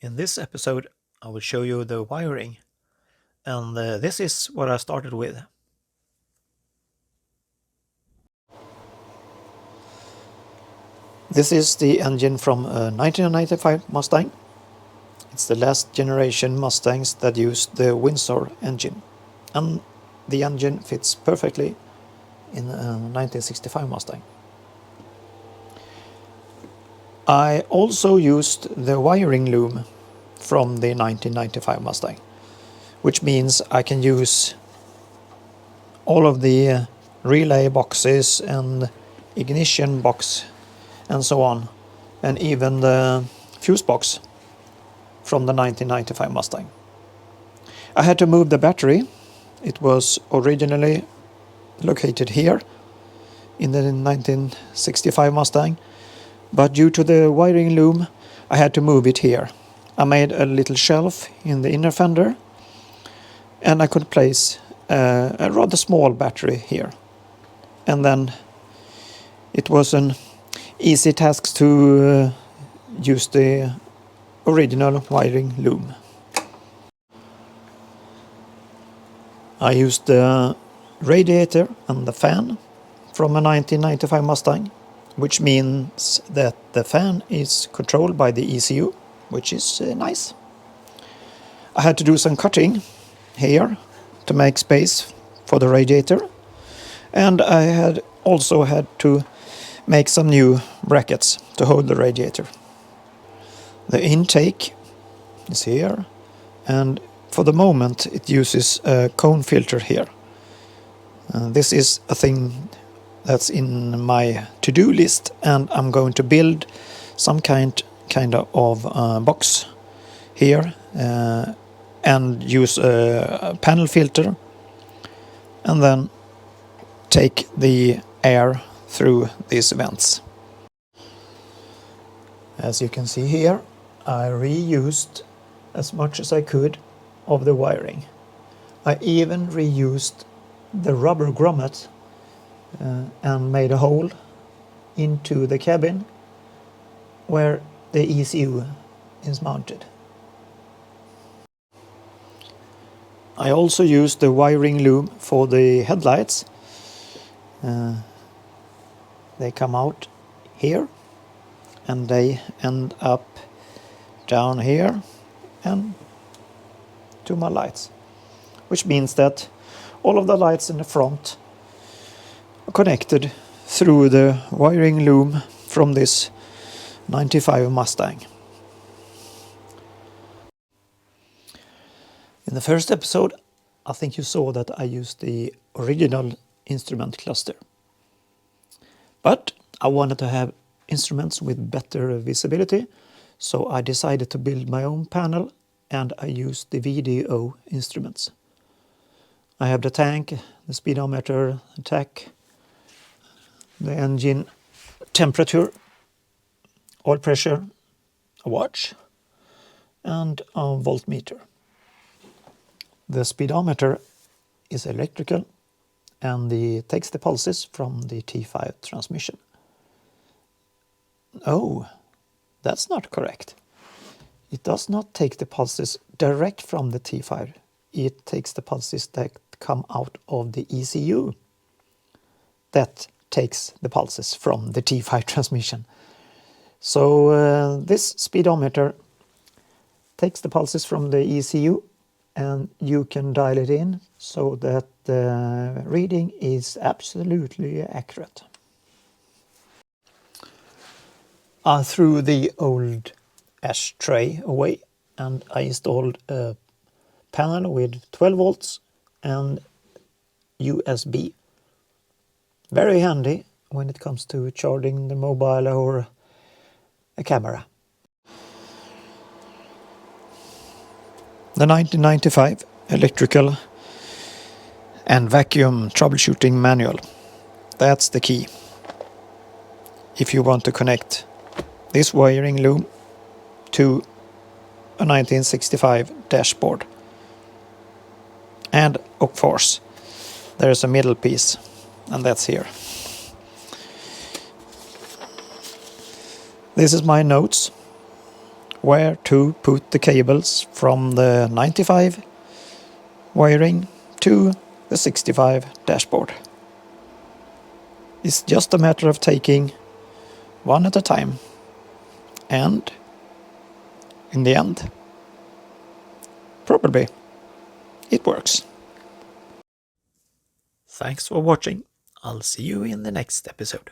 In this episode, I will show you the wiring, and this is what I started with. This is the engine from a 1995 Mustang. It's the last generation Mustangs that used the Windsor engine, and the engine fits perfectly in a 1965 Mustang. I also used the wiring loom from the 1995 Mustang, which means I can use all of the relay boxes and ignition box and so on, and even the fuse box from the 1995 Mustang. I had to move the battery. It was originally located here in the 1965 Mustang, but due to the wiring loom I had to move it here. I made a little shelf in the inner fender, and I could place a rather small battery here. And then it was an easy task to use the original wiring loom. I used the radiator and the fan from a 1995 Mustang, which means that the fan is controlled by the ECU, which is nice. I had to do some cutting here to make space for the radiator, and I had also had to make some new brackets to hold the radiator. The intake is here, and for the moment it uses a cone filter here. This is a thing that's in my to-do list, and I'm going to build some kind of box here and use a panel filter, and then take the air through these vents. As you can see here, I reused as much as I could of the wiring. I even reused the rubber grommet and made a hole into the cabin where the ECU is mounted. I also used the wiring loom for the headlights. They come out here and they end up down here and to my lights, which means that all of the lights in the front are connected through the wiring loom from this 95 Mustang. In the first episode, I think you saw that I used the original instrument cluster. But I wanted to have instruments with better visibility, so I decided to build my own panel, and I used the VDO instruments. I have the tank, the speedometer, the tach, the engine temperature, oil pressure, a watch, and a voltmeter. The speedometer is electrical and takes the pulses from the T5 transmission. Oh, that's not correct. It does not take the pulses direct from the T5. It takes the pulses that come out of the ECU. That takes the pulses from the T5 transmission. So this speedometer takes the pulses from the ECU, and you can dial it in so that the reading is absolutely accurate. I threw the old ashtray away and I installed a panel with 12 volts and USB. Very handy when it comes to charging the mobile or a camera. The 1995 electrical and vacuum troubleshooting manual. That's the key. If you want to connect this wiring loom to a 1965 dashboard. And of course, there is a middle piece, and that's here. This is my notes where to put the cables from the 95 wiring to the 65 dashboard. It's just a matter of taking one at a time, and in the end, probably it works. Thanks for watching. I'll see you in the next episode.